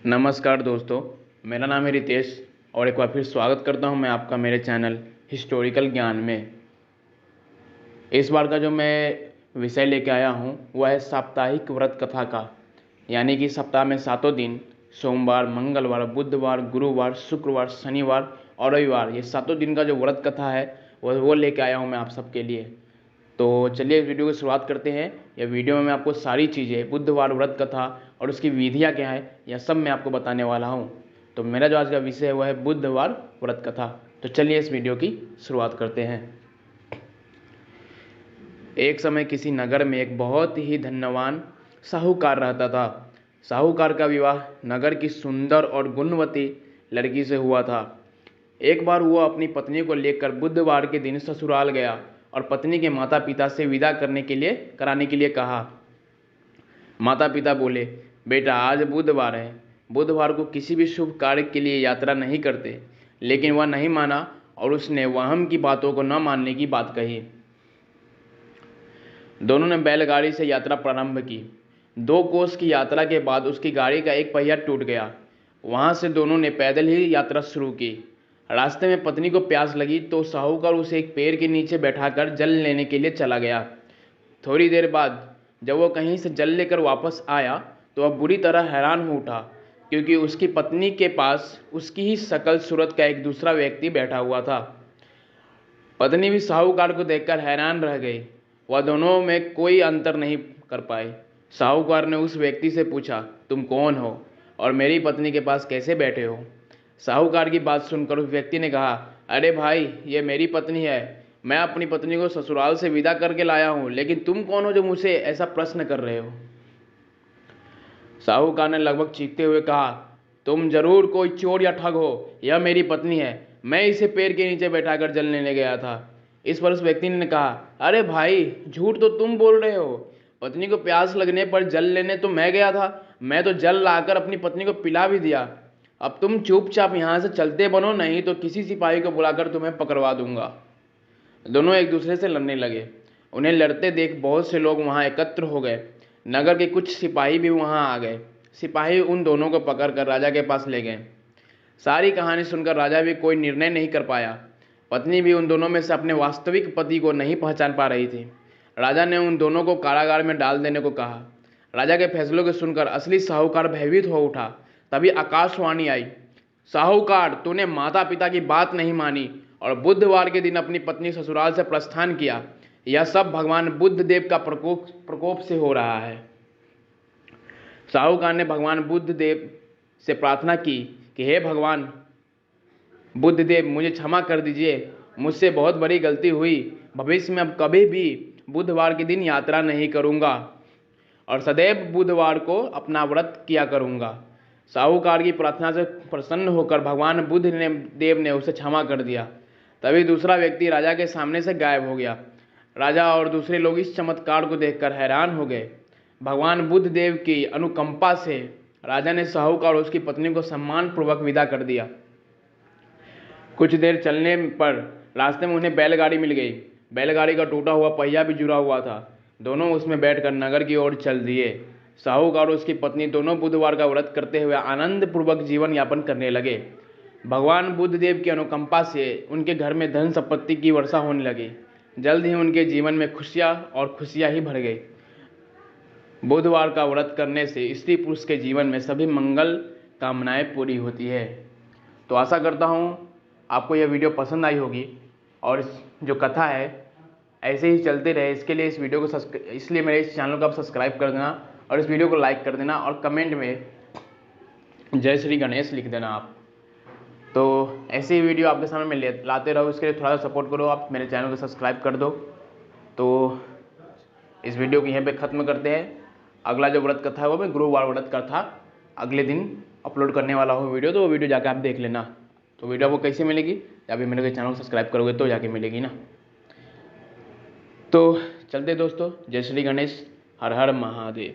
नमस्कार दोस्तों, मेरा नाम है रितेश और एक बार फिर स्वागत करता हूं मैं आपका मेरे चैनल हिस्टोरिकल ज्ञान में। इस बार का जो मैं विषय लेके आया हूं वह है साप्ताहिक व्रत कथा का, यानी कि सप्ताह में 7 दिन सोमवार, मंगलवार, बुधवार, गुरुवार, शुक्रवार, शनिवार और रविवार, ये 7 दिन का जो व्रत कथा है वो लेके आया हूँ मैं आप सबके लिए। तो चलिए इस वीडियो की शुरुआत करते हैं। यह वीडियो में मैं आपको सारी चीज़ें, बुधवार व्रत कथा और उसकी विधियाँ क्या है, यह सब मैं आपको बताने वाला हूँ। तो मेरा जो आज का विषय है वह है बुधवार व्रत कथा। तो चलिए इस वीडियो की शुरुआत करते हैं। एक समय किसी नगर में एक बहुत ही धनवान साहूकार रहता था। साहूकार का विवाह नगर की सुंदर और गुणवती लड़की से हुआ था। एक बार वो अपनी पत्नी को लेकर बुधवार के दिन ससुराल गया और पत्नी के माता पिता से विदा कराने के लिए कहा। माता पिता बोले, बेटा आज बुधवार है, बुधवार को किसी भी शुभ कार्य के लिए यात्रा नहीं करते। लेकिन वह नहीं माना और उसने वहम की बातों को न मानने की बात कही। दोनों ने बैलगाड़ी से यात्रा प्रारंभ की। 2 कोस की यात्रा के बाद उसकी गाड़ी का एक पहिया टूट गया। वहां से दोनों ने पैदल ही यात्रा शुरू की। रास्ते में पत्नी को प्यास लगी तो साहूकार उसे एक पेड़ के नीचे बैठाकर जल लेने के लिए चला गया। थोड़ी देर बाद जब वो कहीं से जल लेकर वापस आया तो वह बुरी तरह हैरान हो उठा, क्योंकि उसकी पत्नी के पास उसकी ही शकल सूरत का एक दूसरा व्यक्ति बैठा हुआ था। पत्नी भी साहूकार को देखकर हैरान रह गई। वह दोनों में कोई अंतर नहीं कर पाई। साहूकार ने उस व्यक्ति से पूछा, तुम कौन हो और मेरी पत्नी के पास कैसे बैठे हो? साहूकार की बात सुनकर उस व्यक्ति ने कहा, अरे भाई, ये मेरी पत्नी है। मैं अपनी पत्नी को ससुराल से विदा करके लाया हूँ, लेकिन तुम कौन हो जो मुझसे ऐसा प्रश्न कर रहे हो? साहूकार ने लगभग चीखते हुए कहा, तुम जरूर कोई चोर या ठग हो। यह मेरी पत्नी है। मैं इसे पेड़ के नीचे बैठाकर जल लेने गया था। इस पर उस व्यक्ति ने कहा, अरे भाई, झूठ तो तुम बोल रहे हो। पत्नी को प्यास लगने पर जल लेने तो मैं गया था। मैं तो जल लाकर अपनी पत्नी को पिला भी दिया। अब तुम चुपचाप यहाँ से चलते बनो, नहीं तो किसी सिपाही को बुलाकर तुम्हें पकड़वा दूंगा। दोनों एक दूसरे से लड़ने लगे। उन्हें लड़ते देख बहुत से लोग वहां एकत्र हो गए। नगर के कुछ सिपाही भी वहां आ गए। सिपाही उन दोनों को पकड़कर राजा के पास ले गए। सारी कहानी सुनकर राजा भी कोई निर्णय नहीं कर पाया। पत्नी भी उन दोनों में से अपने वास्तविक पति को नहीं पहचान पा रही थी। राजा ने उन दोनों को कारागार में डाल देने को कहा। राजा के फैसलों को सुनकर असली साहूकार भयभीत हो उठा। तभी आकाशवाणी आई, साहूकार, तूने माता पिता की बात नहीं मानी और बुधवार के दिन अपनी पत्नी ससुराल से प्रस्थान किया। यह सब भगवान बुद्ध देव का प्रकोप से हो रहा है। साहूकार ने भगवान बुद्ध देव से प्रार्थना की कि हे भगवान बुद्ध देव, मुझे क्षमा कर दीजिए। मुझसे बहुत बड़ी गलती हुई। भविष्य में अब कभी भी बुधवार के दिन यात्रा नहीं करूंगा और सदैव बुधवार को अपना व्रत किया करूंगा। साहूकार की प्रार्थना से प्रसन्न होकर भगवान बुद्ध देव ने उसे क्षमा कर दिया। तभी दूसरा व्यक्ति राजा के सामने से गायब हो गया। राजा और दूसरे लोग इस चमत्कार को देखकर हैरान हो गए। भगवान बुद्ध देव की अनुकंपा से राजा ने साहूकार और उसकी पत्नी को सम्मान पूर्वक विदा कर दिया। कुछ देर चलने पर रास्ते में उन्हें बैलगाड़ी मिल गई। बैलगाड़ी का टूटा हुआ पहिया भी जुड़ा हुआ था। दोनों उसमें बैठकर नगर की ओर चल दिए। साहूकार और उसकी पत्नी दोनों बुधवार का व्रत करते हुए आनंद पूर्वक जीवन यापन करने लगे। भगवान बुद्ध देव की अनुकंपा से उनके घर में धन संपत्ति की वर्षा होने लगी। जल्द ही उनके जीवन में खुशियां ही भर गई। बुधवार का व्रत करने से स्त्री पुरुष के जीवन में सभी मंगल कामनाएं पूरी होती है। तो आशा करता हूँ आपको यह वीडियो पसंद आई होगी और इस जो कथा है ऐसे ही चलते रहे, इसके लिए इस वीडियो को इसलिए मेरे इस चैनल को आप सब्सक्राइब कर देना और इस वीडियो को लाइक कर देना और कमेंट में जय श्री गणेश लिख देना आप। तो ऐसे ही वीडियो आपके सामने मैं लाते रहो, इसके लिए थोड़ा सा सपोर्ट करो, आप मेरे चैनल को सब्सक्राइब कर दो। तो इस वीडियो को यहीं पे ख़त्म करते हैं। अगला जो व्रत कथा है वो मैं गुरुवार व्रत कथा अगले दिन अपलोड करने वाला हूँ वीडियो, तो वो वीडियो जाकर आप देख लेना। तो वीडियो आपको कैसे मिलेगी, या फिर मेरे चैनल को सब्सक्राइब करोगे तो जाके मिलेगी ना। तो चलते दोस्तों, जय श्री गणेश, हर हर महादेव।